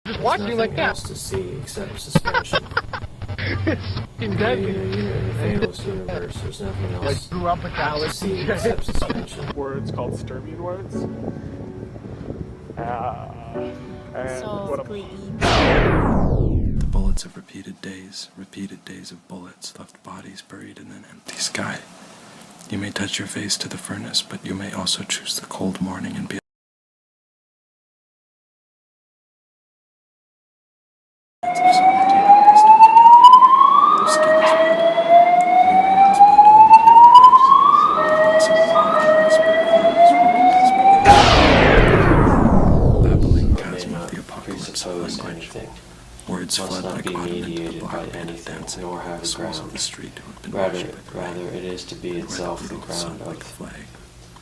Just watching like that. To see except suspension. It's fucking deadly. Theos universe, there's nothing I else grew up with that. to see except suspension. Words called Sturmian words. And So what a The bullets of repeated days of bullets left bodies buried in an empty sky. You may touch your face to the furnace, but you may also choose the cold morning and be babbling chasm of the apocalypse of language. Words Must flood not like be autumn into the mediated block by painted anything, dancing nor have the a souls of ground. the street who have been Rather, washed by the rain. it is to be Where itself the brutal ground sun-like of flag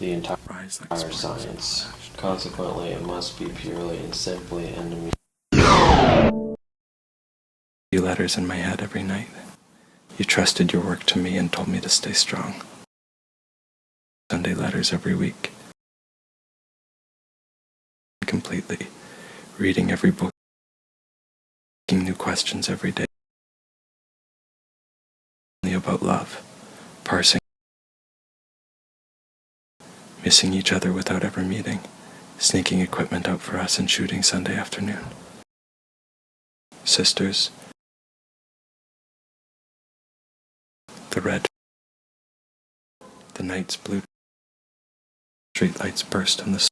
the entire rise like sparkles on science. flashed. Consequently, it must be purely and simply and Few letters in my head every night. You trusted your work to me and told me to stay strong. Sunday letters every week. Completely. Reading every book. Asking new questions every day. Only about love. Parsing. Missing each other without ever meeting. Sneaking equipment out for us and shooting Sunday afternoon. Sisters. The red. The night's blue. Streetlights burst on the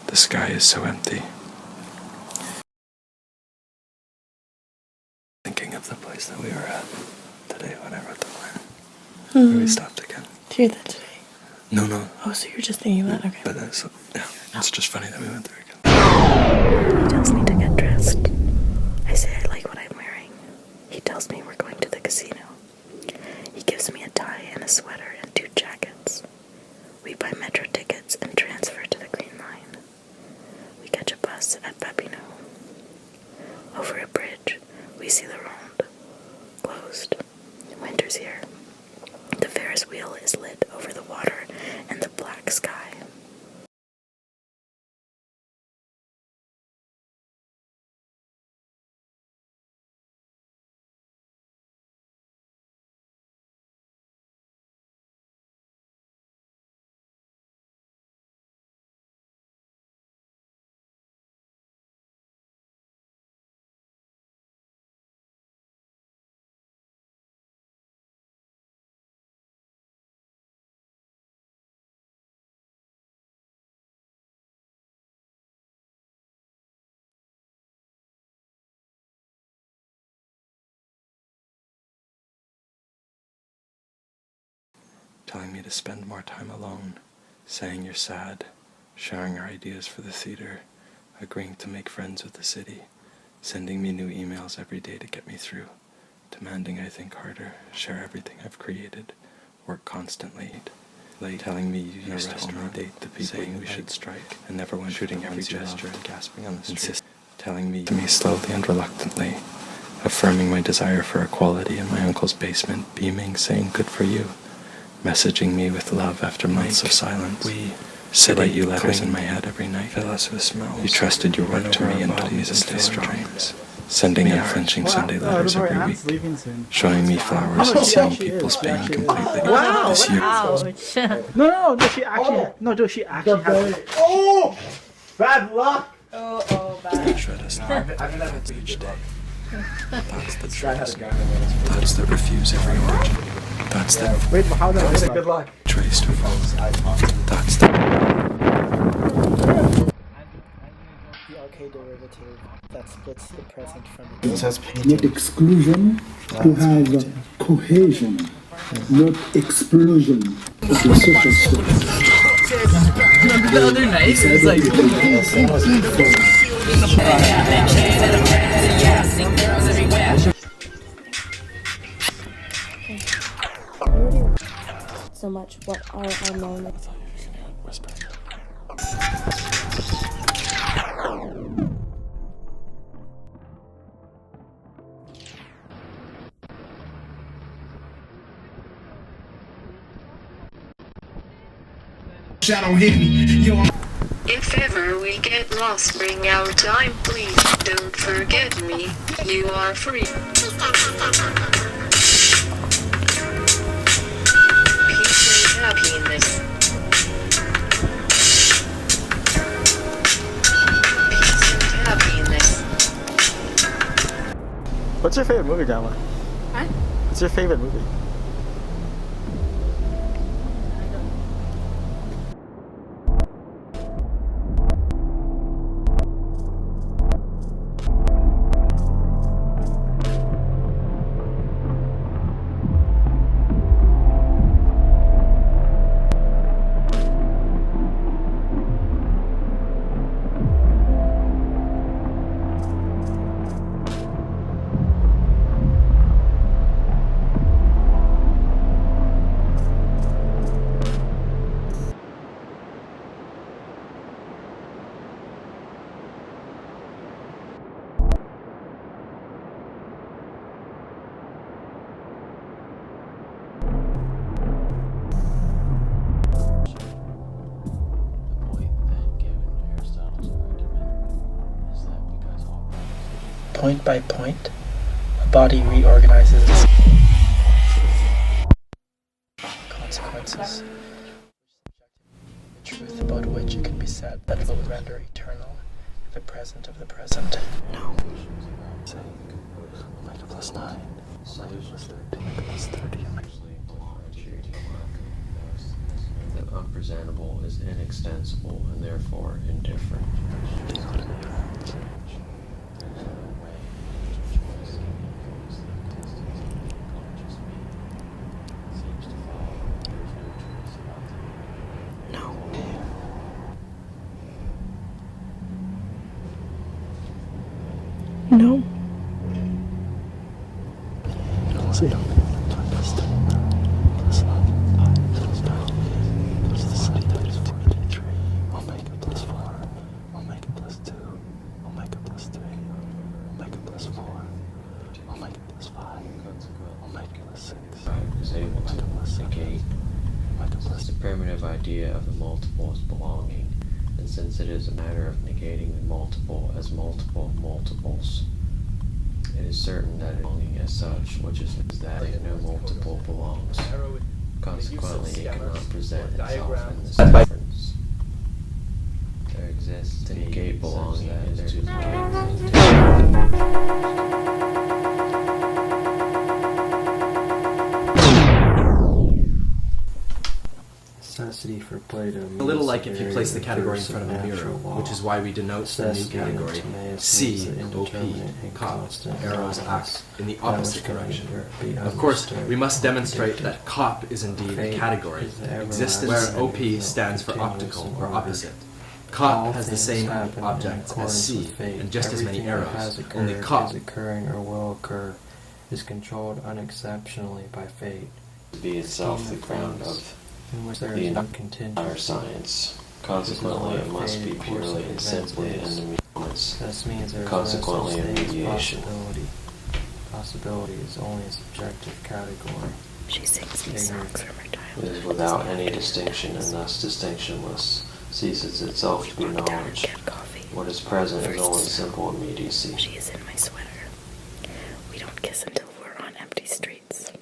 The sky is so empty. Thinking of the place that we were at today when I wrote the line. Where we stopped again. Do that today. No. Oh, so you're just thinking about okay. But it's just funny that we went there again. He tells me to get dressed. I say I like what I'm wearing. He tells me we're going to the casino. He gives me a tie and a sweater and 2 jackets. We buy metro tickets and transfer to the Green Line. We catch a bus at Papineau. Over a bridge, we see the Ronde. Closed. Winter's here. The Ferris wheel is lit over the water and the black sky. Telling me to spend more time alone, saying you're sad, sharing our ideas for the theater, agreeing to make friends with the city, sending me new emails every day to get me through, demanding I think harder, share everything I've created, work constantly, late, telling me you used to only date the people saying we should strike, and never went shooting every gesture and gasping on the street, telling me to me slowly and reluctantly, affirming my desire for equality in my uncle's basement, beaming, saying good for you, messaging me with love after months of silence. We write you letters in my head every night. Fill us with smells. You trusted your work to me and told me to stay strong. Sending unflinching Sunday letters every week. Showing me flowers and seeing people's pain completely. Wow! This year, Ouch. No, she actually has. Oh! Bad luck! Bad. shred us now. Thoughts each day. Thoughts that shred us. Thoughts that refuse every origin. Thoughts that Wait, how does it? Good luck. trace to falls. Thoughts that The arcade derivative that splits the present from the It says Not painting. exclusion, to have cohesion, not explosion of the social structure. The other night, it was like, So much what are our moments. whisper. Shadow hit me. Yo, If ever we get lost, bring our time, please. Don't forget me. You are free. Peace and happiness. Peace and happiness. What's your favorite movie, Grandma? Huh? What's your favorite movie? The point then given in Aristotle's argument is that because all propositions Point by point, a body reorganizes its consequences. The truth about which it can be said that it will render eternal the present of the present. No. Omega plus 9. solutions to Omega plus 30. that unpresentable is inextensible and therefore indifferent. No. No. See. Plus 10. Plus 11. Plus 12. Plus the sun times 43. Omega plus 4. Omega plus 2. Omega plus 3. Omega plus 4. Omega plus 5. Omega plus 6. Is able to negate Omega plus the primitive idea of the multiple as belonging, and since it is a matter of negating the multiple as multiple of multiples, it is certain that belonging as such, which is that no multiple belongs. Consequently, it cannot present itself in this difference. There exists to negate belonging is to negate. Necessity for Plato. A little like if you place the category in front of a mirror, which is why we denote the new category C, OP, COP, arrows act in the opposite direction. Of course, we must demonstrate that COP is indeed a category, existence where OP stands for optical or opposite. COP has the same objects as C and just as many arrows, only COP is occurring or will occur is controlled unexceptionally by fate. To be itself the ground of in which there the is no entire contingent. science. Consequently, it must be purely and simply an immediate. This means there is Consequently, no a such thing as mediation. possibility. Possibility is only a subjective category. She sings these songs from her It childhood. is without any distinction and thus distinctionless, ceases itself to be Walk down and knowledge. get coffee. What is present is First only step. simple immediacy. She is in my sweater. We don't kiss until we're on empty streets.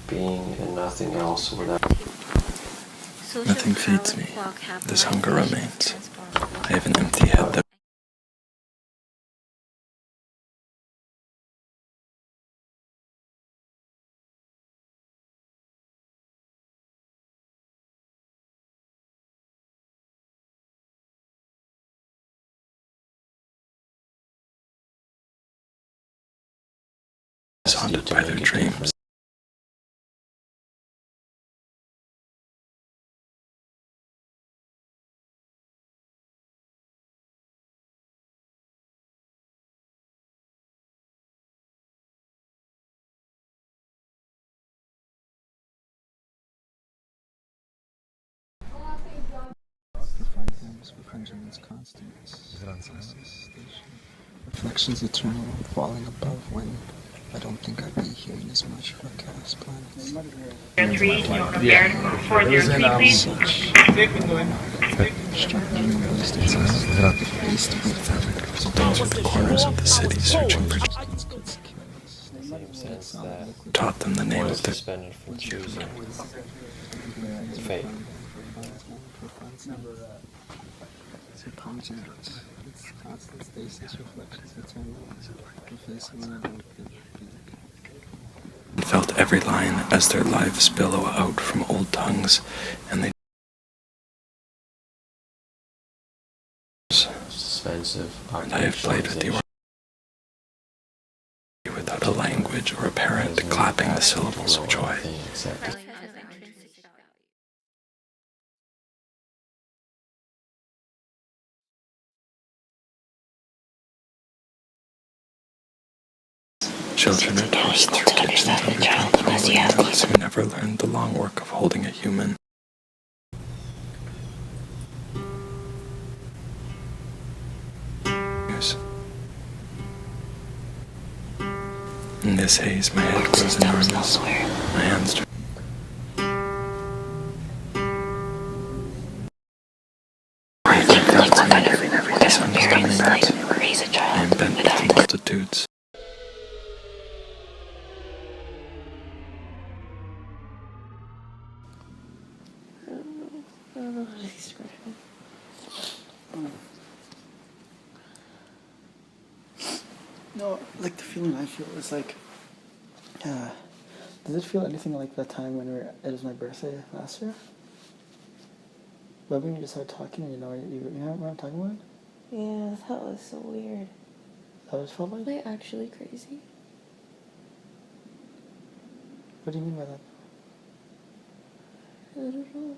Being and nothing else without. Nothing feeds me. This hunger remains. I have an empty head that is haunted by their dreams. Is it on silent? Reflections eternal, falling above when I don't think I'd be here in this much for chaos planets. Things at the corners of the city searching for Same sense that taught them the name one of is their suspended from choosing fate. It's a constant stasis, reflections eternal, replacing when I don't think and felt every line as their lives billow out from old tongues, and they Suspensive and I have played with the without a language or a parent clapping the syllables of joy. Children are tossed through kitchens underground only those who never learned the long work of holding a human. In this haze, my head grows enormous. My hands turn. I am bent with multitudes. I don't know how to describe it. No, like the feeling I feel is like, does it feel anything like that time when it was my birthday last year? But when you just started talking and you know what I'm talking about? Yeah, that was so weird. That what it felt like? Like actually crazy. What do you mean by that? I don't know.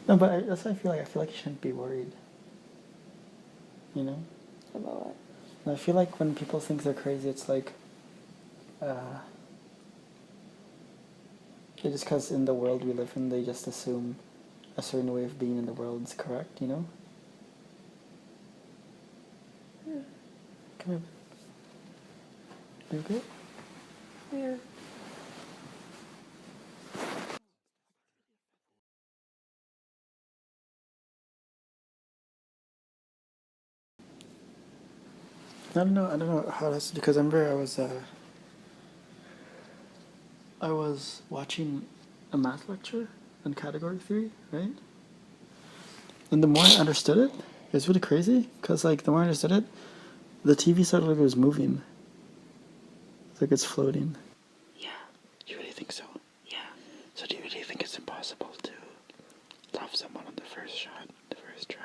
No, but that's what I feel like. I feel like you shouldn't be worried. You know? About what? And I feel like when people think they're crazy, it's like, just because in the world we live in, they just assume a certain way of being in the world is correct, you know? Yeah. Come here. You good? Yeah. I don't know how that's because I remember I was watching a math lecture on category theory, right? And the more I understood it, it was really crazy because like the more I understood it, the TV started like it was moving. It's like it's floating. Yeah. You really think so? Yeah. So do you really think it's impossible to love someone on the first shot, the first try?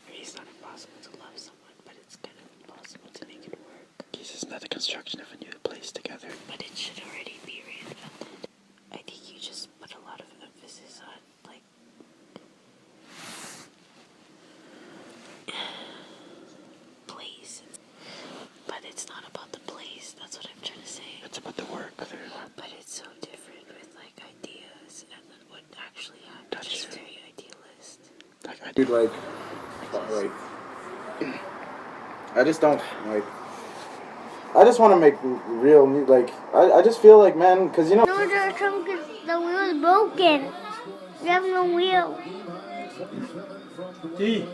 It's not impossible to love someone, but it's kind of impossible to make it work. This is not the construction of a new place together. But it should already be reinvented. I think you just put a lot of emphasis on, like, place. But it's not about the place, that's what I'm trying to say. It's about the work. But it's so different with, like, ideas and then what actually happens. It's very idealist. Dude, like, I just don't, like, I just want to make real, like, I just feel like, man, because, you know. No, there's some, because the wheel is broken. We have no wheel. D.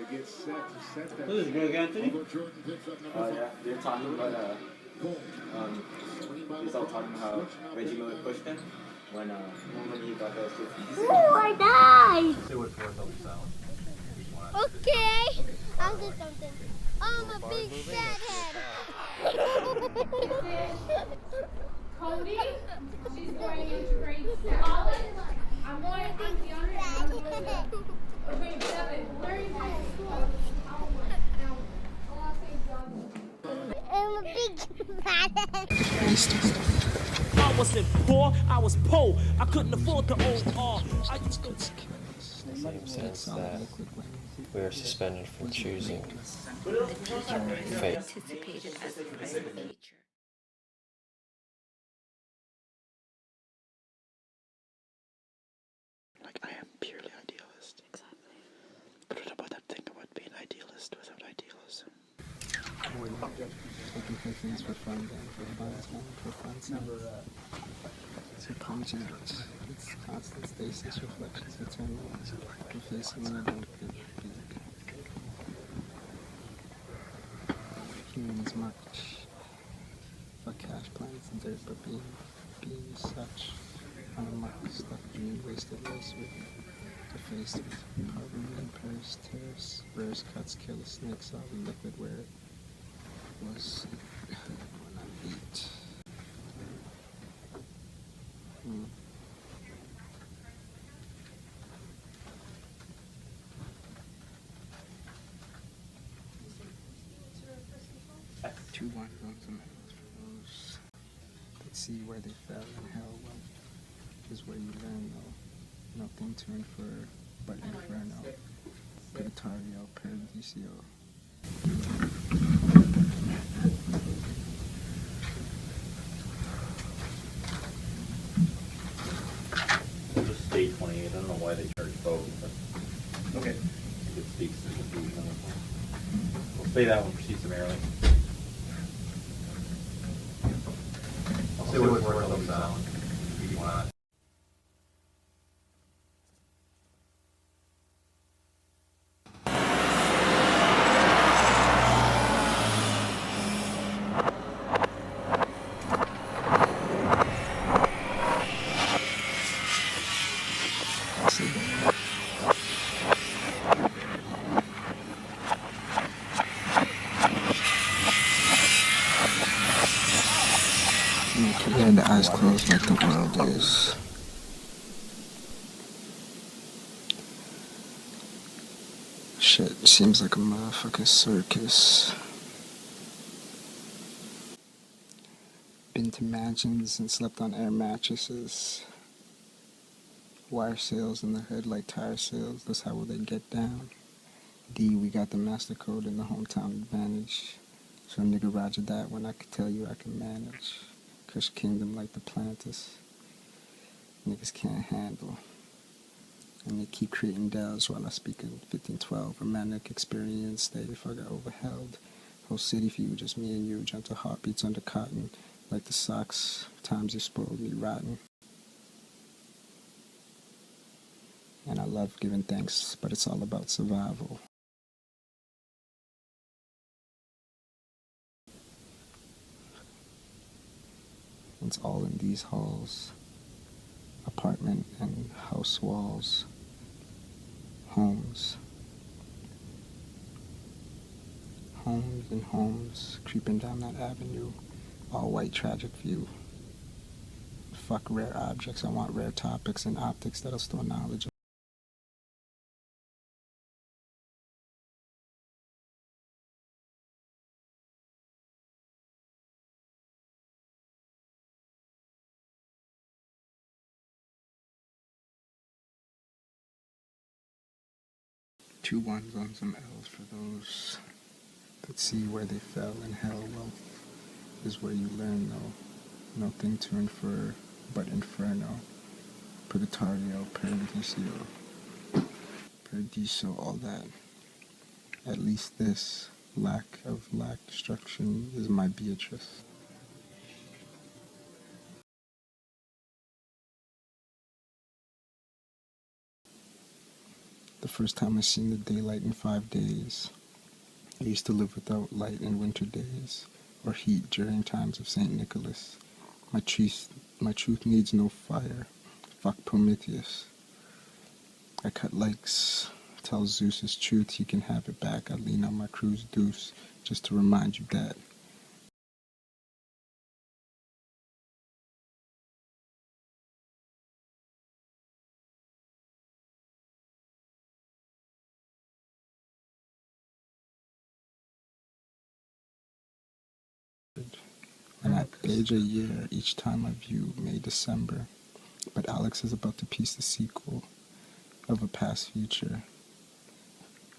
This is Greg Anthony. Yeah, they're talking about he's all talking about how Reggie Miller pushed him when he got those 50s. Oh, I died. Okay, I'll do something. I'm a big fat head. Cody, she's going into grade 7. I'm going to be on grade 7. Learning how to school. I'm a big fat head. I wasn't poor, I was poor. I couldn't afford the old I just go. Same sense that we are suspended from choosing fate. Anticipated as a private feature. Taking her things for fun, then for fun time, for fun time. So calm down. It's constant stasis, reflections, eternal. We're facing the humans much. For cash plans and dirt, but being such on a mark, stuck dream, wasted race with defaced with poverty and Paris, terrace, rare cuts, kill snakes, all the liquid where it was when I beat. Two one runs and medals for those that see where they fell in hell. Well, is where you learn though. Nothing to infer but inferno. Purgatorio, Paradiso. Just state 28. I don't know why they charge both, but okay. It speaks to the confusion. We'll say that one proceeds summarily. I'll say what's worth of sound if you want. Yeah, the eyes closed like the world is. Shit, seems like a motherfucking circus. Been to mansions and slept on air mattresses. Wire sales in the hood like tire sales, that's how will they get down. D, we got the master code and the hometown advantage. So nigga roger that when I could tell you I can manage. Kush kingdom like the Plantis. Niggas can't handle. And they keep creating dells while I speak in 1512. Romantic experience, stay if I got overheld. Whole city for you, just me and you. Gentle heartbeats under cotton. Like the socks, times you spoiled me rotten. And I love giving thanks, but it's all about survival. It's all in these halls, apartment and house walls, homes. Homes and homes, creeping down that avenue, all white tragic view. Fuck rare objects, I want rare topics and optics that'll store knowledge. Two ones on some L's for those that see where they fell in hell. Well, is where you learn though. Nothing to infer but inferno. Purgatorio, Paradiso. Paradiso, all that. At least this lack destruction is my Beatrice. The first time I seen the daylight in 5 days. I used to live without light in winter days, or heat during times of St. Nicholas. My truth needs no fire. Fuck Prometheus. I cut likes, tell Zeus his truth, he can have it back. I lean on my crew's deuce, just to remind you that. And I age a year each time I view May, December. But Alex is about to piece the sequel of a past future.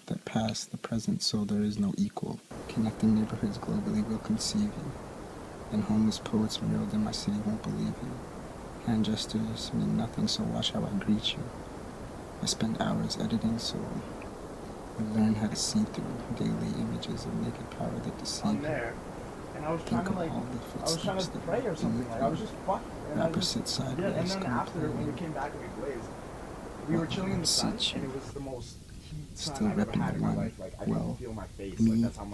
That past, the present, so there is no equal. Connecting neighborhoods globally will conceive you. And homeless poets muraled in my city won't believe you. Hand gestures mean nothing, so watch how I greet you. I spend hours editing, so Learn how to see through daily images of naked power that deceive on you. there, and I was trying to like, I was trying to pray or something. Like I was just fucked. And I just, Opposite side. yeah, and then after when we came back and we blazed, we were chilling in the sun, and it was the most heat sun I've ever had in my life. Like I didn't feel my face. Like that's how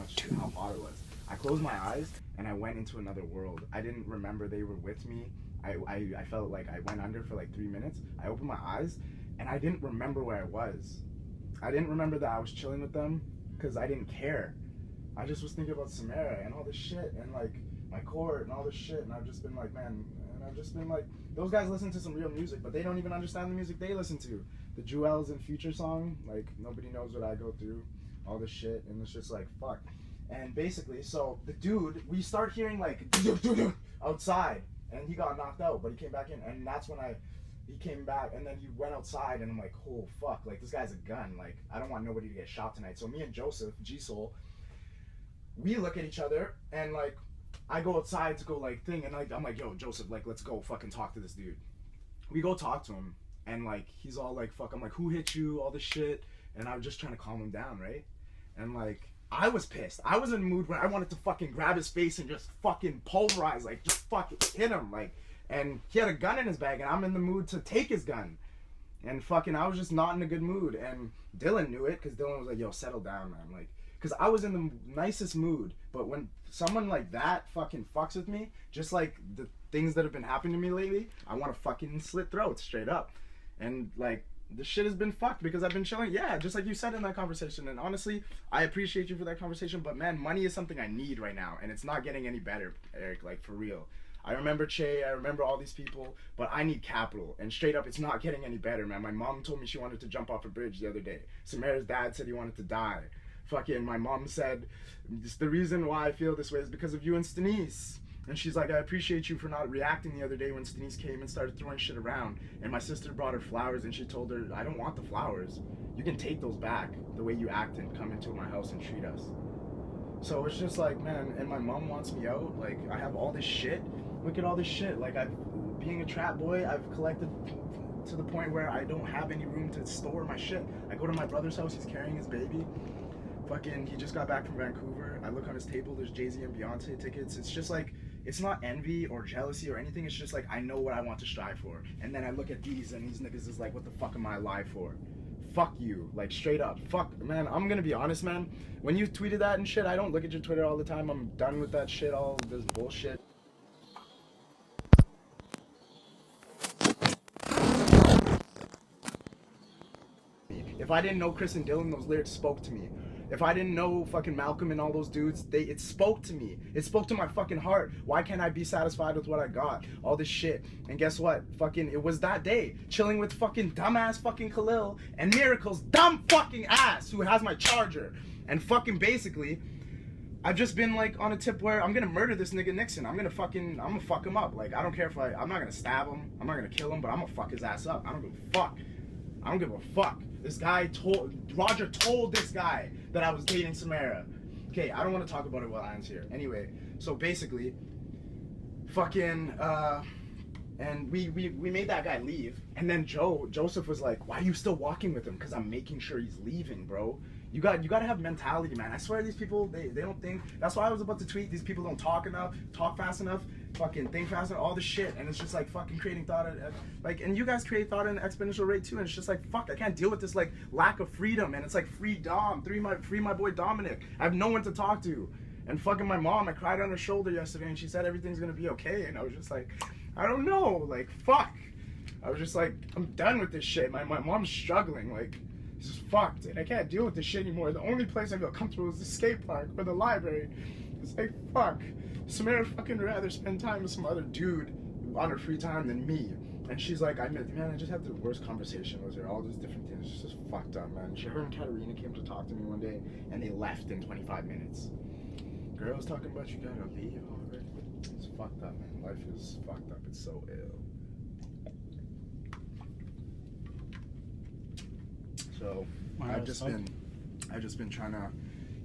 hot it was. I closed my eyes and I went into another world. I didn't remember they were with me. I felt like I went under for like 3 minutes. I opened my eyes and I didn't remember where I was. I didn't remember that I was chilling with them because I didn't care. I just was thinking about Samara and all this shit and like my court and all this shit, and I've just been like, man, and I've just been like, those guys listen to some real music, but they don't even understand the music they listen to. The Jewels and Future song, like nobody knows what I go through, all this shit, and it's just like fuck. And basically, so the dude, we start hearing like outside, and he got knocked out, but he came back in, and that's when he came back, and then he went outside, and I'm like, oh fuck, like this guy's a gun, like I don't want nobody to get shot tonight. So me and Joseph, G-Soul, we look at each other, and like I go outside to go like thing, and like I'm like, yo Joseph, like let's go fucking talk to this dude. We go talk to him, and like he's all like fuck, I'm like, who hit you, all this shit, and I was just trying to calm him down, right? And like I was pissed. I was in a mood where I wanted to fucking grab his face and just fucking pulverize, like just fucking hit him, like. And he had a gun in his bag, and I'm in the mood to take his gun. And fucking, I was just not in a good mood. And Dylan knew it, because Dylan was like, yo, settle down, man. Like, because I was in the nicest mood. But when someone like that fucking fucks with me, just like the things that have been happening to me lately, I want to fucking slit throats straight up. And like, the shit has been fucked because I've been chilling. Yeah, just like you said in that conversation. And honestly, I appreciate you for that conversation. But man, money is something I need right now. And it's not getting any better, Eric, like for real. I remember Che, I remember all these people, but I need capital. And straight up, it's not getting any better, man. My mom told me she wanted to jump off a bridge the other day. Samara's dad said he wanted to die. Fucking, my mom said, the reason why I feel this way is because of you and Stenise. And she's like, I appreciate you for not reacting the other day when Stenise came and started throwing shit around. And my sister brought her flowers, and she told her, I don't want the flowers. You can take those back, the way you act and come into my house and treat us. So it's just like, man, and my mom wants me out. Like, I have all this shit. Look at all this shit. Like, being a trap boy, I've collected to the point where I don't have any room to store my shit. I go to my brother's house, he's carrying his baby. Fucking, he just got back from Vancouver. I look on his table, there's Jay-Z and Beyonce tickets. It's just like, it's not envy or jealousy or anything. It's just like, I know what I want to strive for. And then I look at these, and these niggas is like, what the fuck am I alive for? Fuck you, like straight up. Fuck, man, I'm gonna be honest, man. When you tweeted that and shit, I don't look at your Twitter all the time. I'm done with that shit, all this bullshit. If I didn't know Chris and Dylan, those lyrics spoke to me. If I didn't know fucking Malcolm and all those dudes, it spoke to me. It spoke to my fucking heart. Why can't I be satisfied with what I got? All this shit. And guess what? Fucking, it was that day. Chilling with fucking dumbass fucking Khalil and Miracle's dumb fucking ass who has my charger. And fucking basically, I've just been like on a tip where I'm gonna murder this nigga Nixon. I'm gonna fuck him up. Like, I don't care if I'm not gonna stab him. I'm not gonna kill him, but I'm gonna fuck his ass up. I don't give a fuck. I don't give a fuck. This guy Roger told this guy that I was dating Samara. Okay, I don't want to talk about it while Ian's here. Anyway, so basically, fucking, and we made that guy leave. And then Joseph was like, why are you still walking with him? Because I'm making sure he's leaving, bro. You gotta have mentality, man. I swear these people, they don't think. That's why I was about to tweet. These people don't talk enough, talk fast enough, fucking think fast enough, all this shit. And it's just like fucking creating thought at, like, and you guys create thought at an exponential rate too. And it's just like, fuck, I can't deal with this like lack of freedom. And it's like free Dom, free my boy Dominic. I have no one to talk to. And fucking my mom, I cried on her shoulder yesterday, and she said everything's gonna be okay. And I was just like, I don't know, like fuck. I was just like, I'm done with this shit. My mom's struggling, like. This is fucked, and I can't deal with this shit anymore. The only place I feel comfortable is the skate park or the library. It's like, fuck. Samara fucking rather spend time with some other dude on her free time than me. And she's like, man, I just had the worst conversation with her. All these different things. It's just fucked up, man. Her and Katarina came to talk to me one day, and they left in 25 minutes. Girls talking about you gotta leave already. It's fucked up, man. Life is fucked up. It's so ill. So I've just been trying to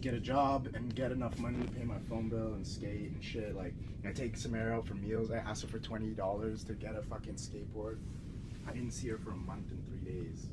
get a job and get enough money to pay my phone bill and skate and shit. Like, I take Samara out for meals. I asked her for $20 to get a fucking skateboard. I didn't see her for a month and 3 days.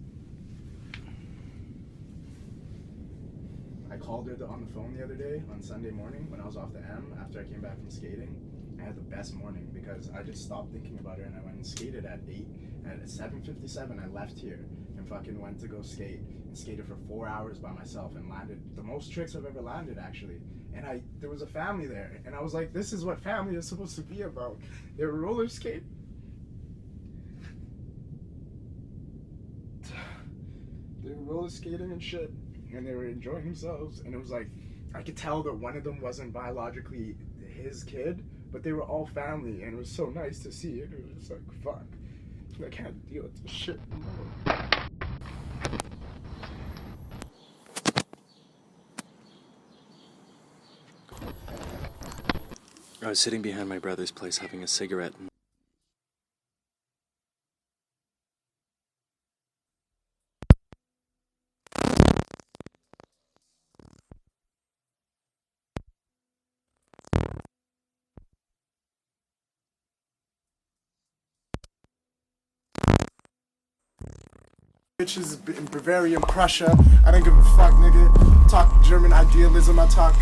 I called her on the phone the other day on Sunday morning when I was off the M after I came back from skating. I had the best morning because I just stopped thinking about her and I went and skated at 8. And at 7:57 I left here and fucking went to go skate and skated for 4 hours by myself and landed the most tricks I've ever landed actually. And there was a family there and I was like, this is what family is supposed to be about. They were roller skating. They were roller skating and shit and they were enjoying themselves, and it was like I could tell that one of them wasn't biologically his kid, but they were all family, and it was so nice to see it. It was just like, fuck, I can't deal with this shit anymore. I was sitting behind my brother's place having a cigarette. Bitches in Bavaria, Prussia. I don't give a fuck, nigga. Talk German idealism. I talk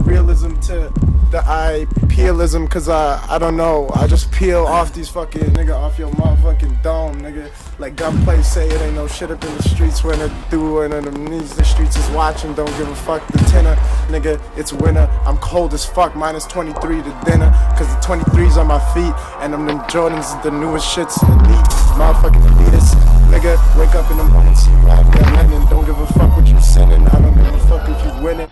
realism to the idealism, cause I don't know. I just peel off these fucking nigga off your motherfucking dome, nigga. Like Gunplay say, it ain't no shit up in the streets when it do, and underneath the streets is watching. Don't give a fuck the tenor, nigga. It's winter. I'm cold as fuck. Minus 23 to dinner, cause the 23's on my feet, and them Jordans the newest shits. Elite, motherfucking Adidas. Nigga, wake up in the morning, see right there, Lennon. Don't give a fuck what you sinning. I don't give a fuck if you winning.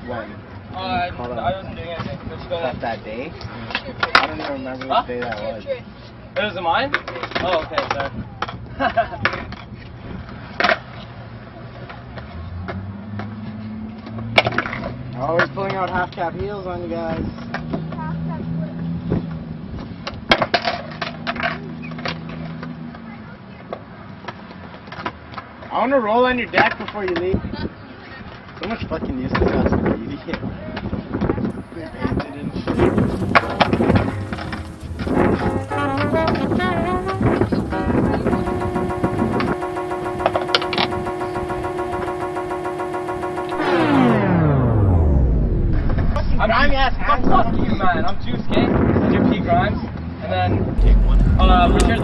When? I wasn't doing anything. That day? I don't even remember what day that was. It was mine? Oh, okay, sorry. Always pulling out half-cap heels on you guys. I want to roll on your deck before you leave. So much fucking use to that's crazy. Fuck you, man. I'm Juice King. This is your P. Grimes. And then, Richard,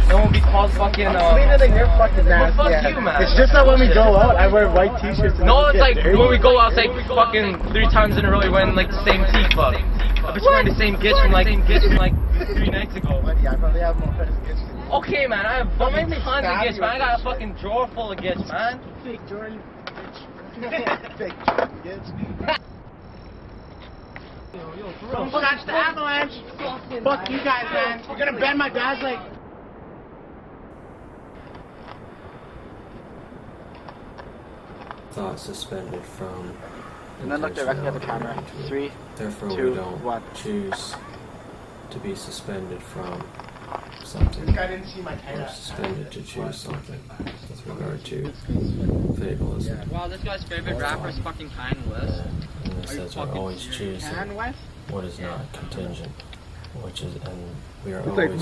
no one be called fucking, cleaner than your fucking ass. Well, fuck you, man. It's just that when we go out, I wear white t-shirts. No, it's like, when we go out, it's like, fucking 3 times in a row, we wearing, like, the same T-fuck. I've been wearing the same gitch from, like, 3 nights ago. Yeah, I probably have more pairs of gitch than you. Okay, man, I have fucking tons of gitch, man. I got a fucking drawer full of gitch, man. Fake Jordan gitch. Fake Jordan gitch. Don't scratch the avalanche! Fuck you guys, man! You're gonna bend my dad's leg! Thought suspended from. And then look directly at the camera. 3, Therefore, 2, we don't 1. choose to be suspended from something. I didn't see my We're suspended to choose something with regard to fatalism. Wow, this guy's favorite rapper is fucking Kanye West. And it says we're always choosing what is not contingent, which is, and we are always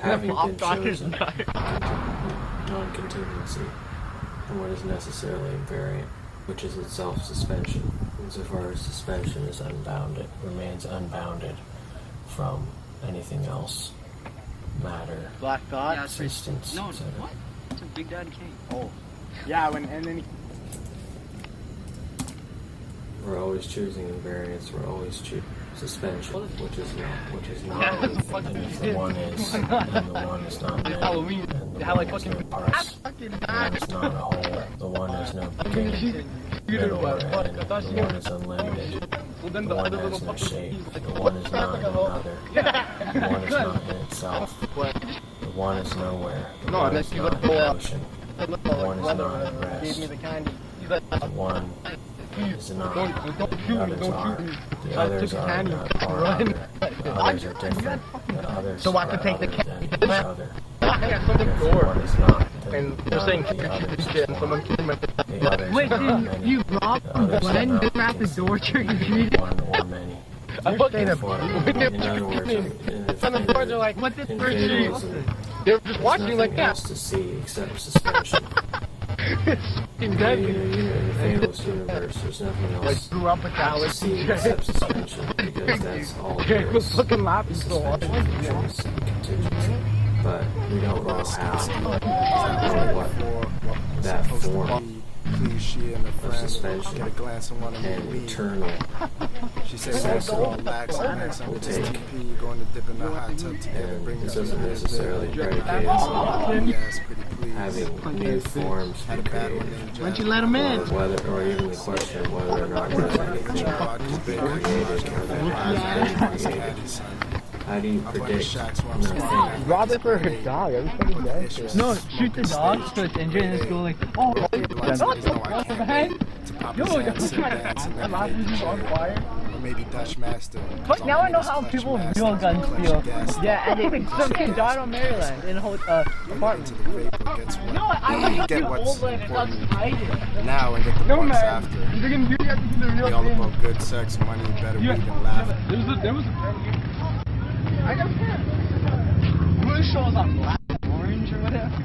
having been chosen non-contingency, and what is necessarily invariant, which is itself suspension. Insofar as suspension is unbounded, remains unbounded from anything else, matter, Black Thought, existence, No, etc. what? It's a Big Daddy Kane. Oh. Yeah, and then he... We're always choosing invariance. We're always choosing suspension, which is not anything. And if the one is, and the one is not then, and the one is no parts, the one is not a whole, the one is no beginning, middle, or end, the one is unlimited, the one has no shape, the one is not in another, the one is not in itself, the one is nowhere, the one is not in motion, the one is not at rest, the one is not, the others are, the others are not part of it, the others are different, the others are other than each other. If one is not, then and they're saying shit, and someone came and Wait, did you rob Glenn at the door trick or treating? I fucking In other words, on the board, they're like, what this person? They're just watching like that. to see except suspension. It's fucking deadly. In the Fables universe, there's nothing else I grew up with that. to see except suspension, because that's all I there was is. fucking laughing so hard. Suspension and contingency. But we don't know how or what that form Please, she and her of friend suspension get a glance and want to and leave. eternal She said, "Relax and relax under this TP, going to dip in the hot tub together, bring it us doesn't to necessarily predicate yes, pretty please. having new forms Had a bad one named Why Jack. don't you let him in? or whether, or even the question of whether or not there's anything created or that has been created. How do you predict nothing? Rob it for her dog. Everybody does. No, shoot the dog so it's injured and it's going like, oh, what the heck? Yo, I'm on fire. Or maybe Dutch Master. But now I know how people with real guns feel. Yeah, and some kid died on Maryland in a whole apartment. No, I would Get what's important important. now and get the bucks after. You're gonna do the We real all thing. about good sex, money, better weed, and laughter. There was I got Blue shows on black, orange, or whatever.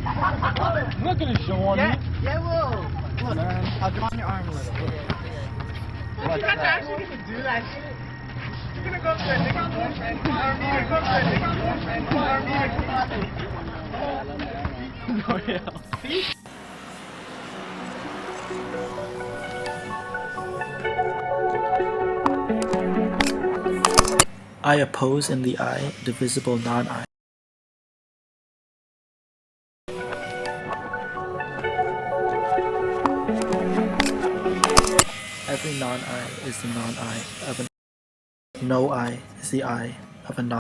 I'm not gonna show on you. Yeah, whoa. Look, I'll draw on your arm a little. You're not actually gonna do that shit. You're gonna go for a nigga boyfriend. You're gonna go for a nigga boyfriend. No, yeah. See? I oppose in the I, divisible non-I. Every non-I is the non-I of an I. No I is the I of a non.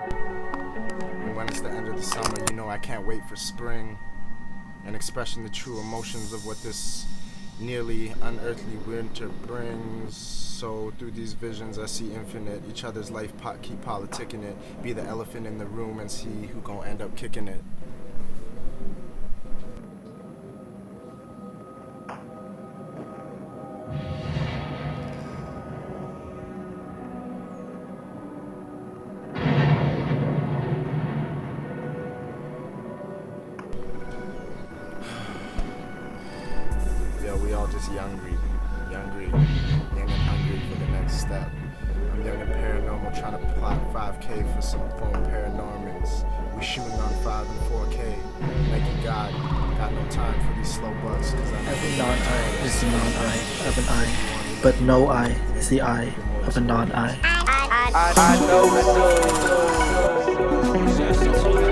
And when it's the end of the summer, you know I can't wait for spring and expressing the true emotions of what this nearly unearthly winter brings. So through these visions I see infinite, each other's life keep politicking it, be the elephant in the room and see who gon' end up kicking it. We all just young and hungry for the next step. I'm young and paranormal, trying to plot 5K for some phone paranormals. We shooting on 5 and 4K. Thank you God, got no time for these slow bucks. Every non-I is the non-I of an I, but no I is the I of a non-I. I know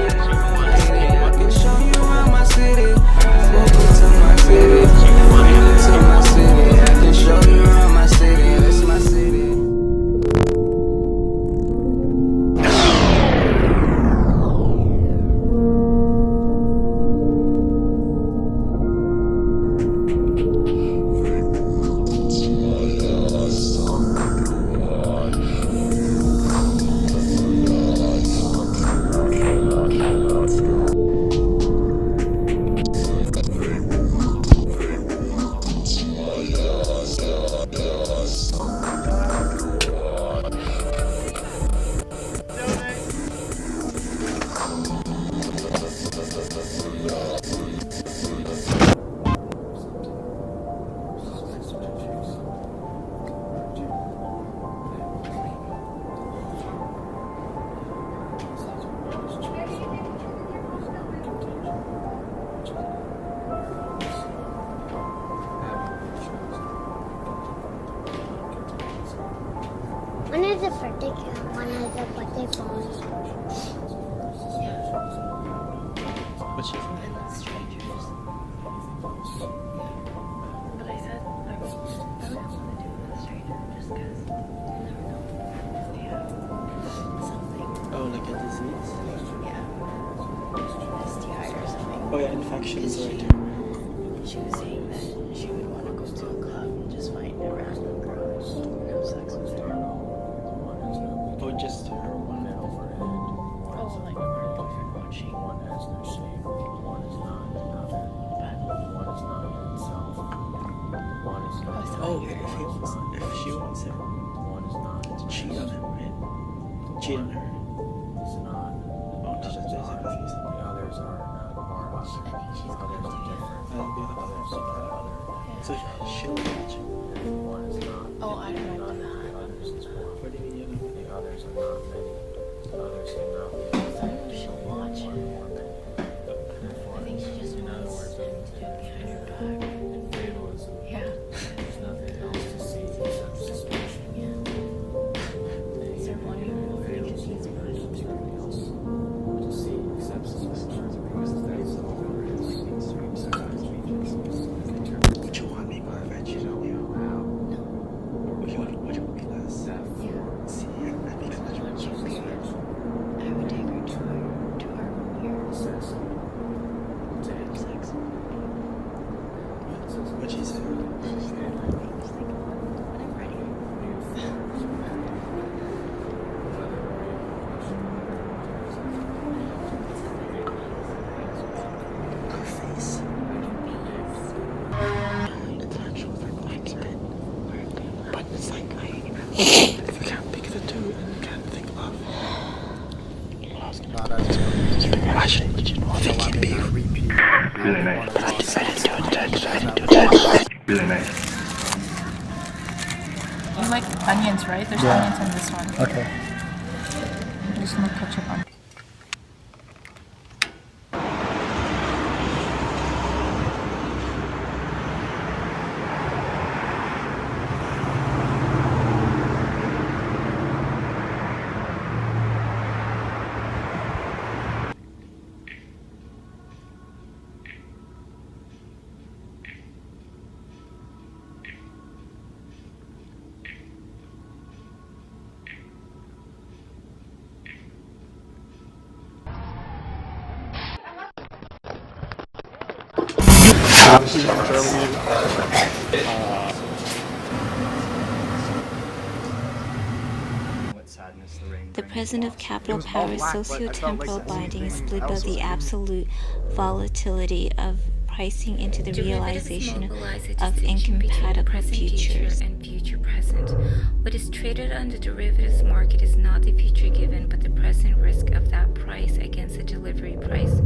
I can show you around my city. Welcome to my city. To my city, I can show you around my city. It's my city. One is a particular, one is a birthday phone. What's your Strangers. But I said I would want to do it with a stranger just because you never know if they have something. Oh like a disease? Yeah. STI or something. Oh yeah, infection is right. She was saying that she would want to go to a club and just find a random girl and have sex with her. Oh, just her one. Oh, like her boyfriend watching. One has no shape, one is not enough. One is not itself. One is not. Oh, if she wants him to cheat on him, right? Cheat on her. It's not. Oh, she's just basically confused. The others are us. Others are different. So she'll watch him. One is not. Oh, I don't know about that. The others is one. What do you mean you know? The others are not many. The others cannot be anything. She'll watch him. I think she just wants him to do it behind her back. Fatalism. Yeah. There's nothing else to see except suspicion. Is there one more because he's Nothing else to see except suspicion. Would you want me more vegetable? No. Would you want me less? Yeah. See, that makes much more sense. I would take her to our room here. Sex. To have sex. What'd she say? She's like, when I'm ready. Her face. It's actual but it's like if you can't pick the two and you can't think love. I should think he'd be really nice. But I decided to do it. Really nice. You like onions, right? There's onions in this one. Okay. There's no ketchup on. The present of capital power is socio-temporal binding is split by the absolute volatility of pricing into the realization of incompatible futures. And future present. What is traded on the derivatives market is not the future given, but the present risk of that price against the delivery price.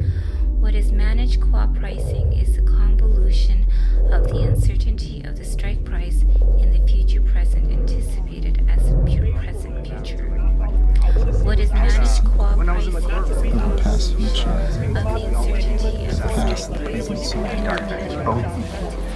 What is managed co-op pricing is the convolution of the uncertainty of the strike price in the future present anticipated as pure present future. What is managed co-op pricing is the Past future. convolution of the uncertainty of the Past strike price present future. Both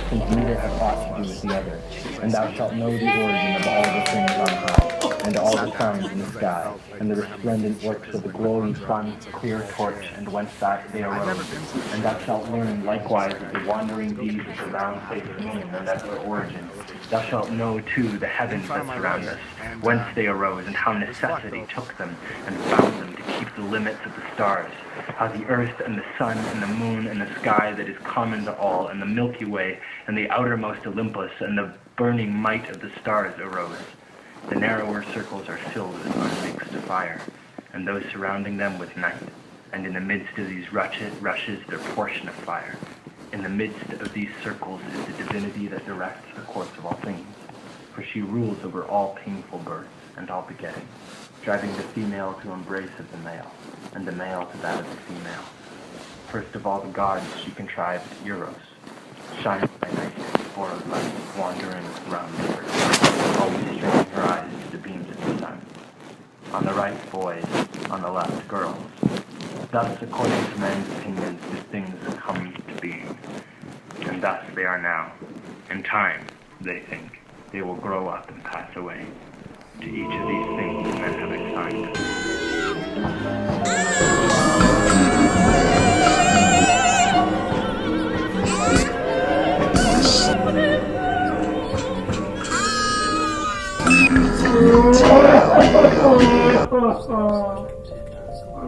since neither have aught to do with the other. And thou shalt know the origin of all the things on high, and all the towns in the sky, and the resplendent works of the glowing sun, clear torch, and whence that they arose. And thou shalt learn likewise of the wandering deeds of the round-faced moon and of their origin. Thou shalt know too the heavens that surround us, whence they arose, and how necessity took them and bound them to keep the limits of the stars. How the earth and the sun and the moon and the sky that is common to all, and the Milky Way and the outermost Olympus and the burning might of the stars arose. The narrower circles are filled with unmixed fire, and those surrounding them with night. And in the midst of these rushes their portion of fire. In the midst of these circles is the divinity that directs the course of all things. For she rules over all painful births and all begetting, driving the female to embrace of the male, and the male to that of the female. First of all the gods she contrived Eros, shining by night, borrowed light, wandering round the earth, always straining her eyes to the beams of the sun. On the right, boys, on the left, girls. Thus, according to men's opinions, the things come to being. And thus they are now. In time, they think, they will grow up and pass away. To each of these things men have assigned. Yeah.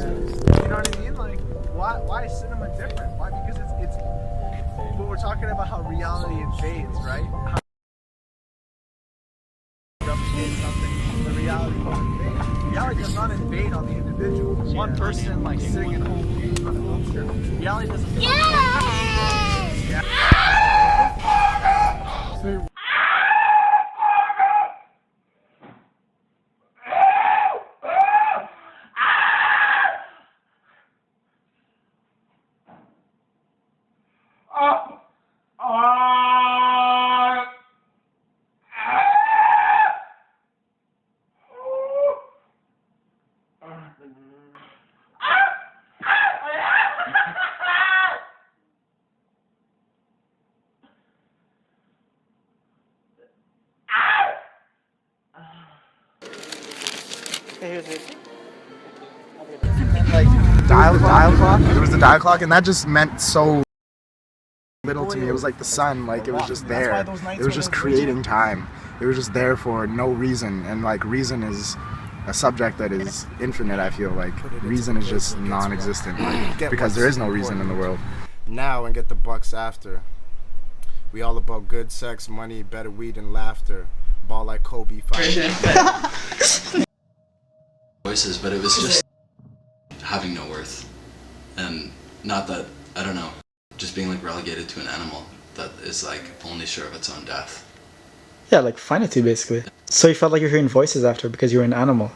You know what I mean? Like, why is cinema different? Why? Because it's but we're talking about how reality invades, right? How replicate something, the reality will invade. Reality does not invade on the individual. One person like sitting at home on a wheelchair. Reality doesn't. Yeah. So, like dial clock. There was the dial clock, and that just meant so little to me. It was like the sun, like it was just there. It was just creating time. It was just there for no reason, and like reason is a subject that is infinite. I feel like reason is just non-existent, like, because there is no reason in the world. Now and get the bucks after. We all about good sex, money, better weed, and laughter. Ball like Kobe. Voices, but it was just having no worth, and not that, I don't know, just being like relegated to an animal that is like only sure of its own death. Yeah, like finitude basically. So you felt like you're hearing voices after because you were an animal.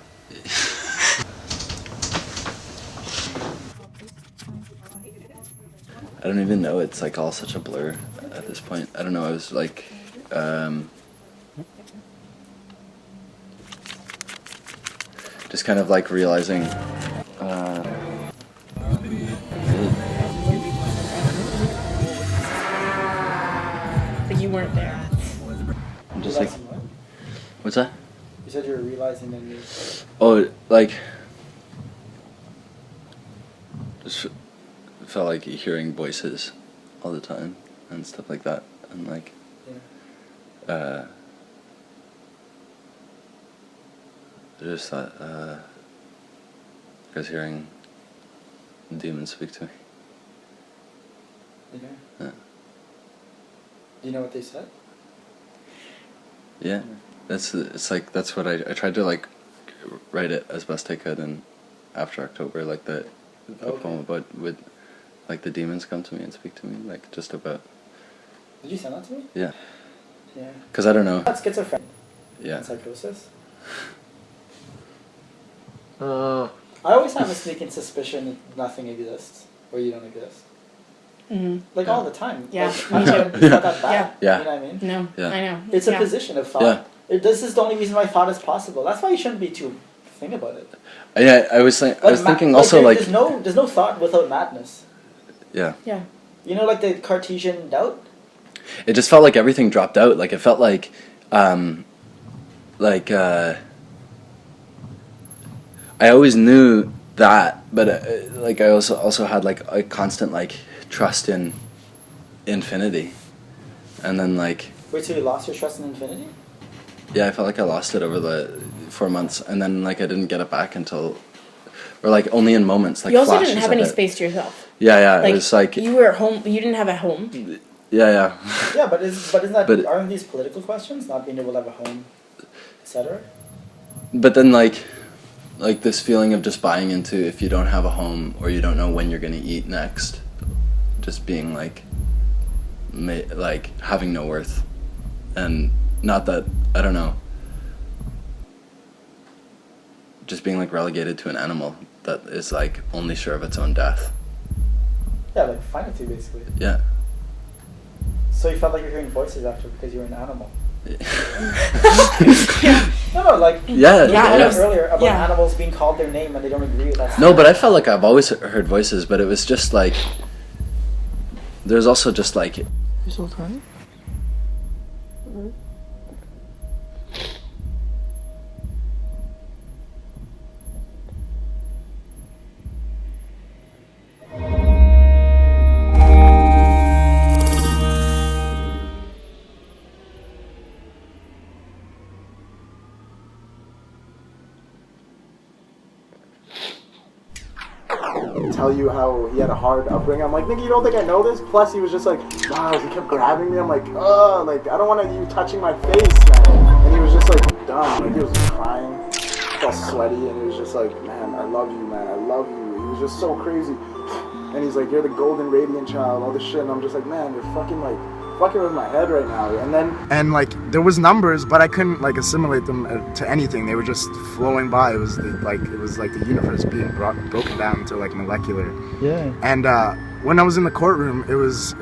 I don't even know, it's like all such a blur at this point. I don't know, I was like, just kind of like realizing, But you weren't there. I'm just like, what's that? You said you were realizing that you... Oh, like, just felt like hearing voices all the time and stuff like that, and like, I just thought, I was hearing demons speak to me. Yeah. Yeah. Do you know what they said? Yeah, it's like that's what I tried to like write it as best I could, and after October, like the poem about would like the demons come to me and speak to me, like just about. Did you send that to me? Yeah. Yeah. Because I don't know. That's schizophrenia. Yeah. And psychosis. I always have a sneaking suspicion that nothing exists or you don't exist. Mm-hmm. Like all the time. Yeah, like, me too. It's not that bad. Yeah. You know what I mean? No, yeah. I know. It's a position of thought. Yeah. This is the only reason why thought is possible. That's why you shouldn't be too think about it. Yeah, I was thinking also like there's no thought without madness. Yeah. Yeah. You know, like the Cartesian doubt. It just felt like everything dropped out. Like it felt like, I always knew that, but like I also had like a constant like trust in infinity, and then like. Wait, so you lost your trust in infinity? Yeah, I felt like I lost it over the 4 months, and then like I didn't get it back until, or like only in moments. Like you also flashes didn't have of any it. space to yourself. Yeah, Like, it was like you were at home. You didn't have a home. Yeah. Yeah, but isn't that aren't these political questions? Not being able to have a home, etc. But then like this feeling of just buying into if you don't have a home or you don't know when you're gonna eat next, just being like having no worth, and not that I don't know, just being like relegated to an animal that is like only sure of its own death. Yeah, like finitude basically. Yeah. So you felt like you're hearing voices after because you were an animal. Yeah. No, like Yeah, you yeah. said earlier about animals being called their name and they don't agree with that. No, but I felt like I've always heard voices, but it was just like there's also just like You still trying? Tell you how he had a hard upbringing. I'm like, nigga, you don't think I know this? Plus, he was just like, wow, he kept grabbing me. I'm like, like I don't want you touching my face, man. And he was just like done. Like he was crying, all sweaty, and he was just like, man, I love you, man, I love you. He was just so crazy. And he's like, you're the golden radiant child, all this shit. And I'm just like, man, you're fucking with my head right now. And like there was numbers, but I couldn't like assimilate them to anything. They were just flowing by. It was like the universe being broken down to like molecular. Yeah. And when I was in the courtroom, it was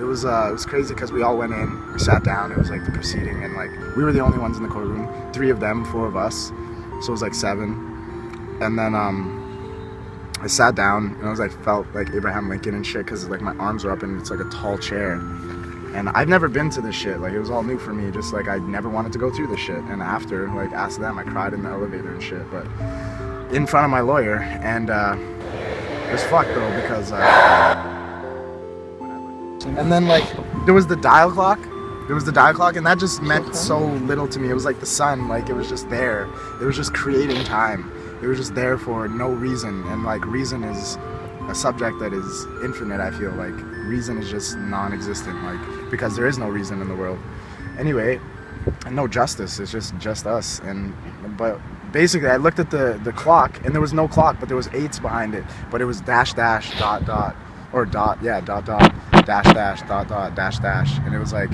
crazy because we all went in, we sat down. It was like the proceeding, and like we were the only ones in the courtroom. 3 of them, 4 of us, so it was like 7. And then I sat down and I was like felt like Abraham Lincoln and shit because like my arms were up and it's like a tall chair. And I've never been to this shit. Like, it was all new for me. Just, like, I never wanted to go through this shit. And after, like, asked them, I cried in the elevator and shit. But in front of my lawyer. And it was fucked, though, because... And then, like, there was the dial clock. And that just meant so little to me. It was like the sun. Like, it was just there. It was just creating time. It was just there for no reason. And, like, reason is a subject that is infinite, I feel like. Reason is just non-existent, like, because there is no reason in the world. Anyway, and no justice, it's just us. But basically I looked at the clock and there was no clock, but there was 8s behind it. But it was dash dash dot dot or dot, yeah, dot dot dash dash dot dot dash dash, and it was like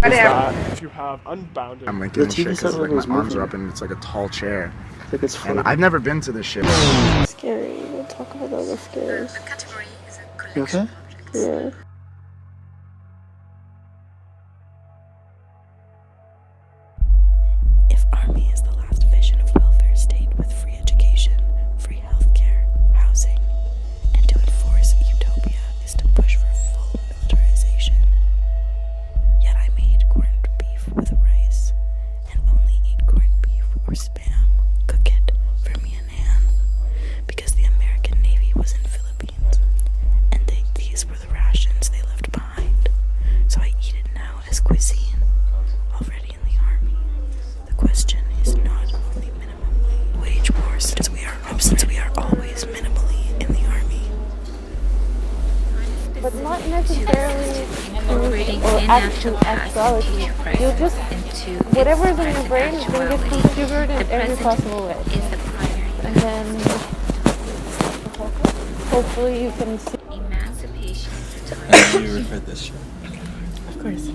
If you have unbounded... I'm Lincoln and shit because like my arms are up and it's like a tall chair. Like it's and I've never been to this shit. Scary. We'll talk about all the scary. You okay? Yeah. If army is the last vision of welfare state with free education, free healthcare, housing, and to enforce utopia is to push for full militarization. Yet I made corned beef with rice and only eat corned beef or spam. Cook it for me and Anne because the American Navy was in Philippines and these were the rations they left behind. So I eat it now as cuisine, already in the army. The question is not only minimum wage wars, since we are always minimally in the army. But not necessarily or actuality. You'll just, whatever's in your brain is going to get configured in every possible way. And then hopefully you can see. Emancipation. You read this shit? Of course.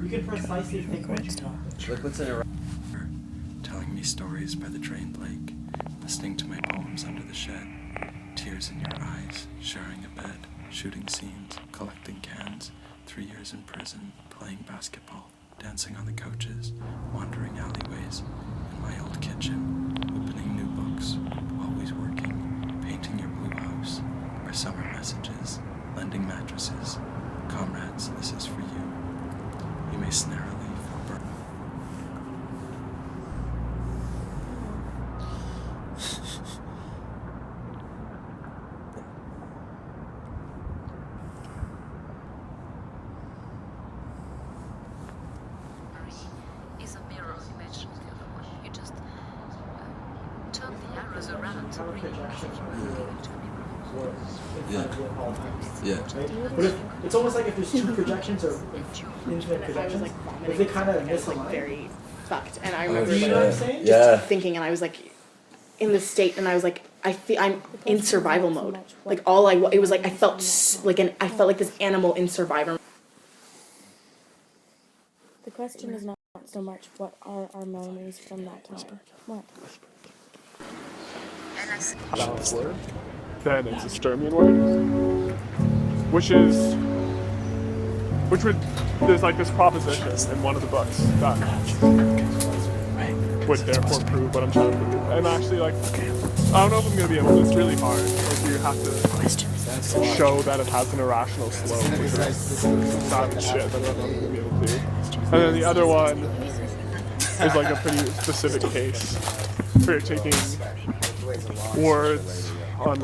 You can precisely think what you want. Look what's in it. Telling me stories by the drained lake, listening to my poems under the shed, tears in your eyes, sharing a bed, shooting scenes, collecting cans, 3 years in prison, playing basketball, dancing on the couches, wandering alleyways, in my old kitchen, opening new books, always working, painting your blue house, our summer messages, lending mattresses, comrades, this is for you. You may snarily feel burnt. Yeah. But it's almost like if there's two projections or infinite projections, if they kind of misalign. Very fucked. And I remember You know what I'm saying? just thinking, and I was like in this state, and I was like, I'm in survival mode. Like it was like I felt I felt like this animal in survival. The question is not so much what are our memories from that time. What? Balance word, then it's a Sturmian word, there's like this proposition in one of the books that would therefore prove what I'm trying to prove. And actually, like, I don't know if I'm gonna be able to. It's really hard. Like, you have to show that it has an irrational slope, which is some savage shit that I don't know if I'm gonna be able to do. And then the other one is like a pretty specific case where you're taking words on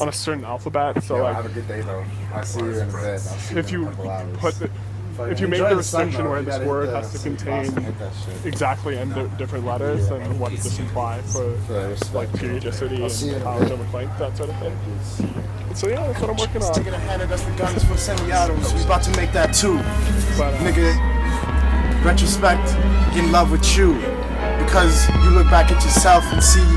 a certain alphabet. So like, have a good day though. I'll see you in a bit. If you make the restriction where this word has to contain exactly n different letters, then what does this imply for like periodicity and algorithmic length, that sort of thing? So yeah, that's what I'm working on. Nigga handed us the guns for semi-autos. We about to make that too. But nigga, retrospect, in love with you. Because you look back at yourself and see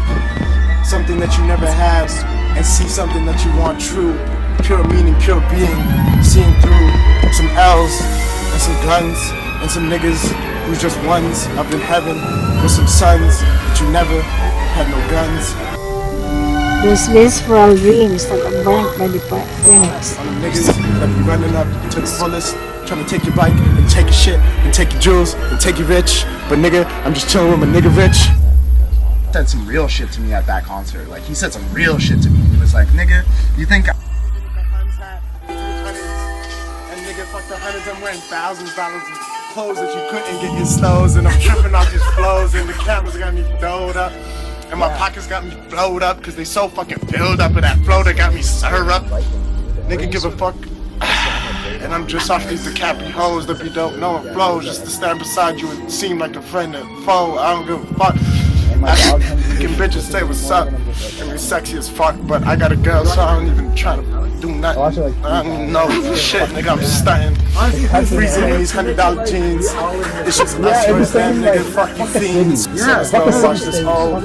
something that you never had, and see something that you want true. Pure meaning, pure being. Seeing through some L's and some guns and some niggas who's just ones up in heaven with some sons, but you never had no guns. Those blissful dreams that are burnt by the furnace. On the niggas that be running up to the fullest, trying to take your bike and take your shit and take your jewels and take your rich. But nigga, I'm just chilling with my nigga rich. Said some real shit to me at that concert. Like, he said some real shit to me. He was like, nigga, you think and nigga, fuck the hundreds, I'm wearing $1,000s of clothes that you couldn't get your slows, and I'm tripping off these flows, and the cameras got me blowed up. And my pockets got me blowed up because they so fucking filled up with that flow that got me syrup. Nigga give a fuck. And I'm just off these DiCaprio hoes that be dope knowing flows just to stand beside you and seem like a friend and foe. I don't give a fuck. Fucking bitches say what's up and be sexy as fuck, but I got a girl, so I don't even try to do nothing. I don't even know shit, nigga. I'm stunting. I'm freezing in these $100 jeans. It's just us versus them, nigga. Fuck you fiends. Let's go watch this whole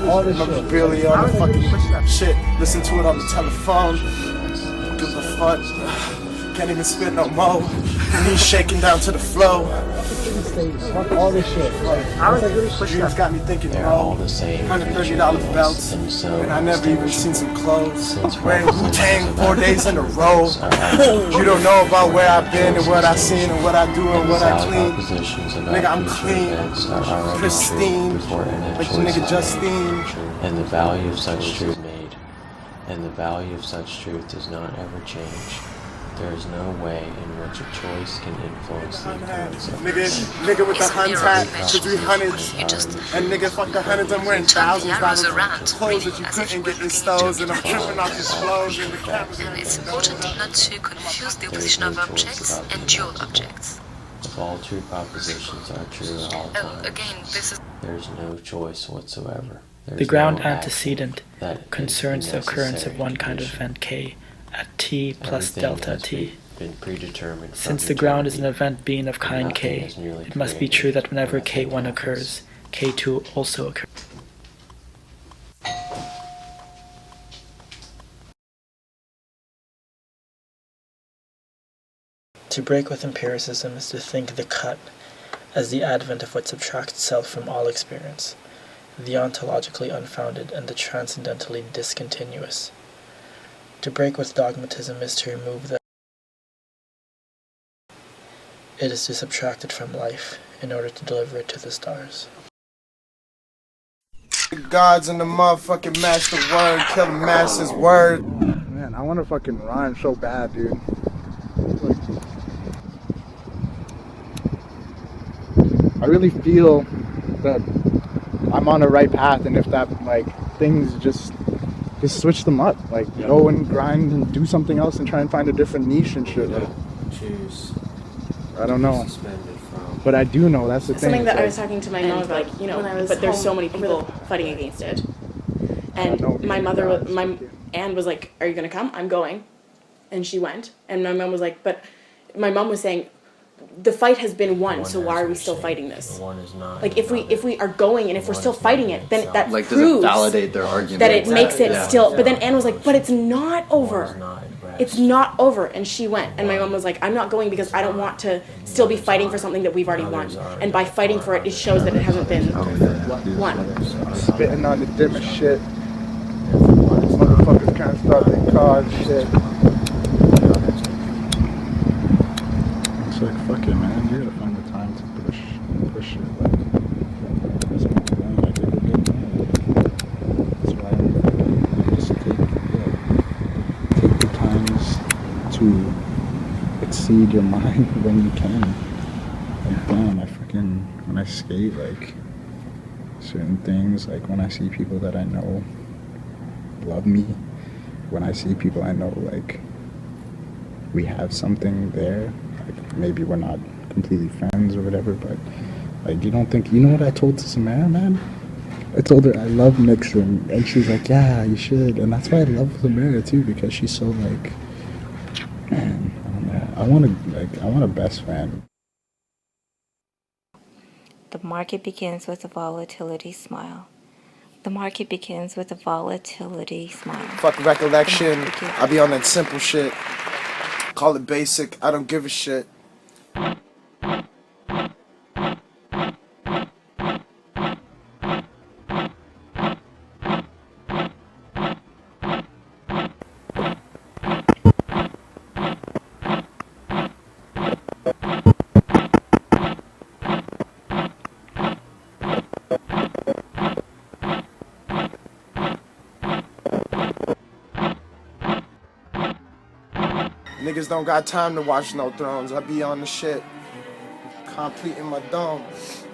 really on the fucking shit. Listen to it on the telephone. Give a fuck. Can't even spit no more. Knees shaking down to the flow. Fuck all this shit. Dreams got me thinking, all the same. $130 belts, and I never even seen some clothes. Wearing Wu-Tang 4 days in a row. You don't know about where I've been and what I seen and what I do and what I clean. Nigga, I'm clean, pristine, like the nigga Justine. And the value of such truth made, and the value of such truth does not ever change. There is no way in which a choice can influence the occurrence of Nigga with the hunt hat, the 300s, and nigga fuck the hundreds, I'm wearing $1,000s of clothes that you couldn't get in stores, and I'm tripping off these flows in the cameras. It's important not to confuse the opposition of objects and dual objects. If all true propositions are true at all times, again, this is there's no choice whatsoever. The ground antecedent concerns the occurrence of one kind of event K at t plus delta t. Since the ground is an event being of kind K, it must be true that whenever K1 occurs, K2 also occurs. To break with empiricism is to think the cut as the advent of what subtracts self from all experience, the ontologically unfounded and the transcendentally discontinuous. To break with dogmatism is to remove the it is to subtract it from life in order to deliver it to the stars. Gods in the motherfucking master word, kill the master's word. Man, I want to fucking rhyme so bad, dude. I really feel that I'm on the right path, and if that, like, things just switch them up, like go and grind and do something else and try and find a different niche and shit. Choose. I don't know. Suspended from But I do know that's the thing. Something that I like, was talking to my mom about, like, you know, but there's so many people fighting against it. And my mother, Anne was like, "Are you gonna come?" "I'm going," and she went. And my mom was like, "But," my mom was saying, "The fight has been won, so why are we still fighting this?" The one is not. Like if we are going and if we're still fighting it, then that Like, does proves it validate their argument? that it makes it Yeah. still. But then Anne was like, "But it's not over. It's not over," and she went. And my mom was like, "I'm not going because I don't want to still be fighting for something that we've already won. And by fighting for it, it shows that it hasn't been won." spitting on the dimmer shit. Motherfuckers can't stop their car and shit. It's like, fuck it, man. You gotta find the time to push it. Like, that's my plan. Like, it would get mad. That's why I'm just take the times to exceed your mind when you can. Like, damn, when I skate, like, certain things, like when I see people that I know love me, when I see people I know, like, we have something there, like, maybe we're not completely friends or whatever, but, like, you know what I told to Samara, man? I told her I love Nixon, and she's like, yeah, you should, and that's why I love Samara too, because she's so, like, man, I don't know, I want a best friend. The market begins with a volatility smile. The market begins with a volatility smile. Fuck recollection. I be on that simple shit. Call it basic. I don't give a shit. Niggas don't got time to watch no Thrones. I be on the shit. Completing my dome.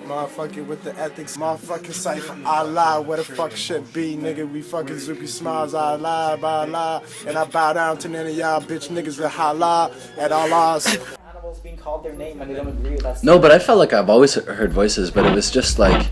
Motherfucking with the ethics. Motherfucking cypher. I lie where the fuck shit be. Nigga, we fucking Zuki Smiles. I lie. And I bow down to none of y'all bitch niggas that holla at all odds. Animals being called their name and they don't agree with us. No, but I felt like I've always heard voices, but it was just like...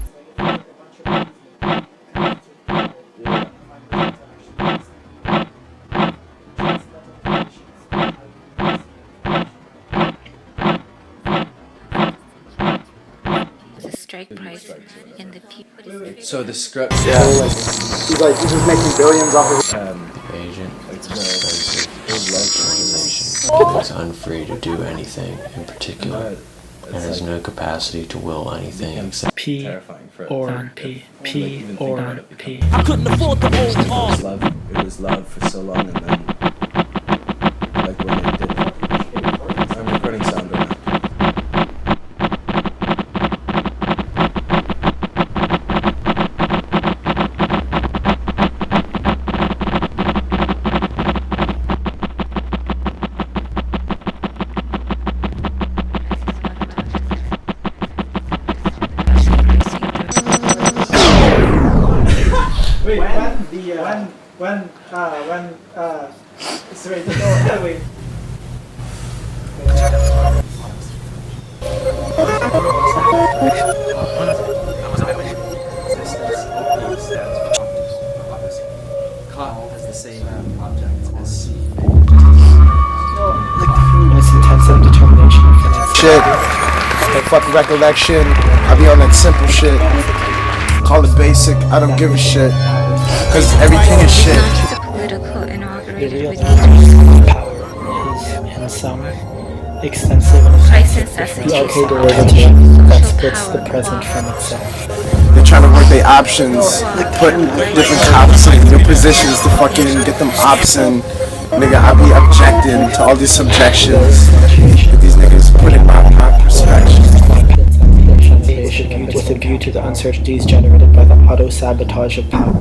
Strike price in the people. So the script... Yeah. He's just making billions off of Agent, it's expensive. It's unfree to do anything in particular, and has no capacity to will anything except P or P. I couldn't afford the old car. It was love for so long, and then, like, when they did it, I'm recording sound right now. Wait, sorry, wait. Has the same object as C. It's intensive determination. Shit. That fuck recollection. I be on that simple shit. Call it basic. I don't give a shit. Cause everything is shit. The real power is in some extensive and okay derivative that splits the present from itself. They're trying to work their options, put different cops in new positions to fucking get them ops in. Nigga, I be objecting to all these subjections. But these niggas put in my perspective. With a view to the uncertainties generated by the auto-sabotage of power.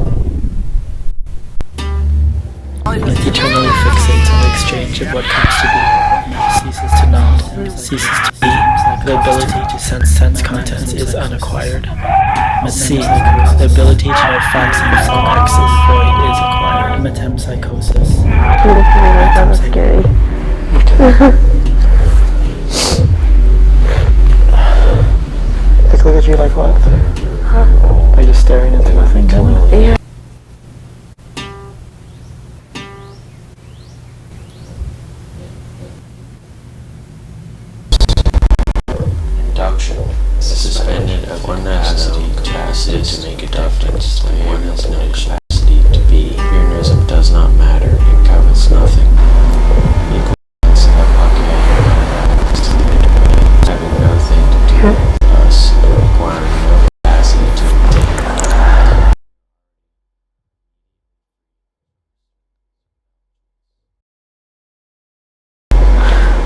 It eternally fixates on the exchange of what comes to be, ceases to not, ceases to be. The ability to sense contents is unacquired. C. The ability to know facts of some X's void is acquired. Metempsychosis. That was scary. Energy like what? Are you just staring into nothing? Yeah. Induction. Suspended of one has no capacity to make inductance, and one has no capacity to be. Pyrrhonism does not matter and covers nothing. Equals having nothing to do with us, requiring no capacity to obtain.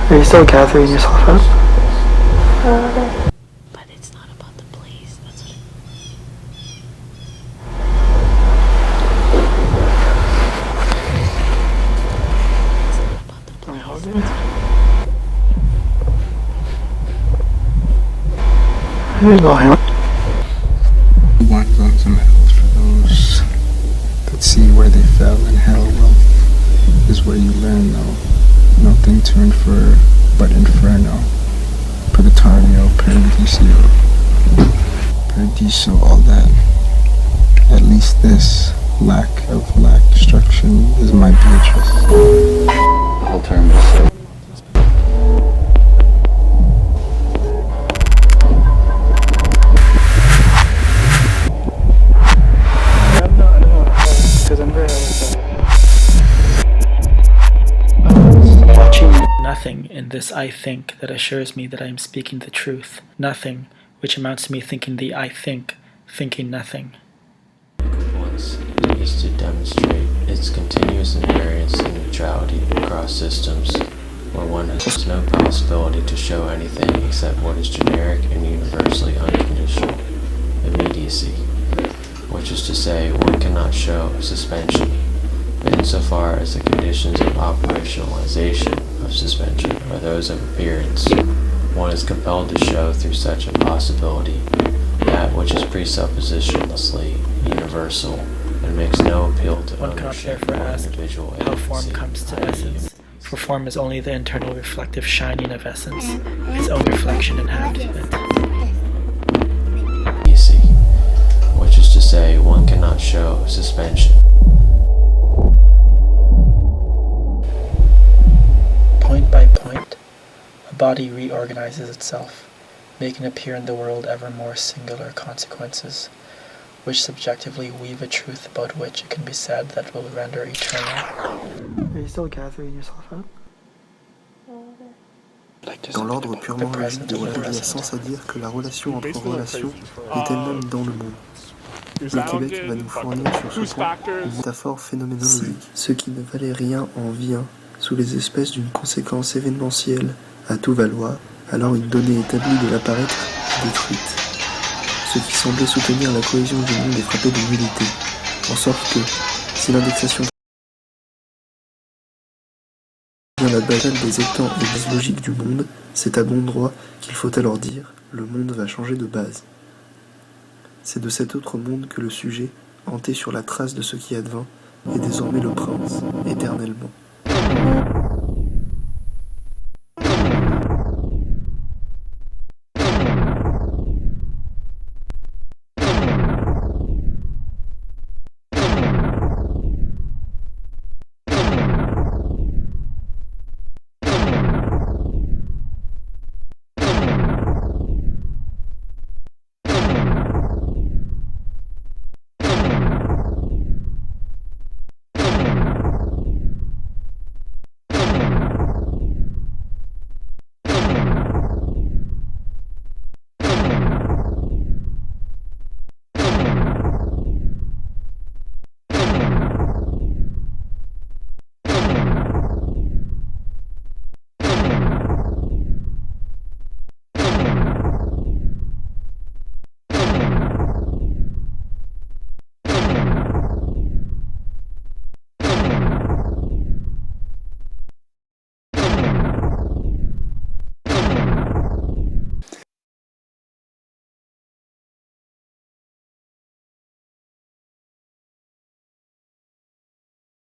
Are you still gathering yourself up? But it's not about the place. That's what There you go, Hammer. One goes to hell for those that see where they fell, and hell, well, is where you learn, though. Nothing to infer but inferno. Purgatorio, Paradiso, Paradiso, all that. At least this lack of destruction is my Beatrice. The whole term is so. Because I'm very watching nothing in this I think that assures me that I am speaking the truth. Nothing, which amounts to me thinking the I think, thinking nothing. Once is to demonstrate its continuous invariance and neutrality across systems, where one has no possibility to show anything except what is generic and universally unconditional, immediacy, which is to say, one cannot show suspension, but insofar as the conditions of operationalization of suspension are those of appearance, one is compelled to show through such a possibility that which is presuppositionlessly universal and makes no appeal to One cannot ownership therefore or ask individual how form agency, comes to i.e. essence, for form is only the internal reflective shining of essence, its own reflection inhabited it. immediacy, which is to say, one cannot show suspension. Point by point, a body reorganizes itself, making appear in the world ever more singular consequences, which subjectively weave a truth about which it can be said that will render eternal. Are you still gathering yourself up? Dans l'ordre purement logique de il y a sens à dire que la relation entre relations est elle-même dans le monde. Le Québec va nous fournir sur ce point une métaphore phénoménologique. Ce qui ne valait rien en vient sous les espèces d'une conséquence événementielle à tout valoir, alors une donnée établie de l'apparaître est détruite. Ce qui semblait soutenir la cohésion du monde est frappé de nullité, en sorte que, si l'indexation devient la base des étangs et des logiques du monde, c'est à bon droit qu'il faut alors dire le monde va changer de base. C'est de cet autre monde que le sujet, hanté sur la trace de ce qui advint, est désormais le prince, éternellement.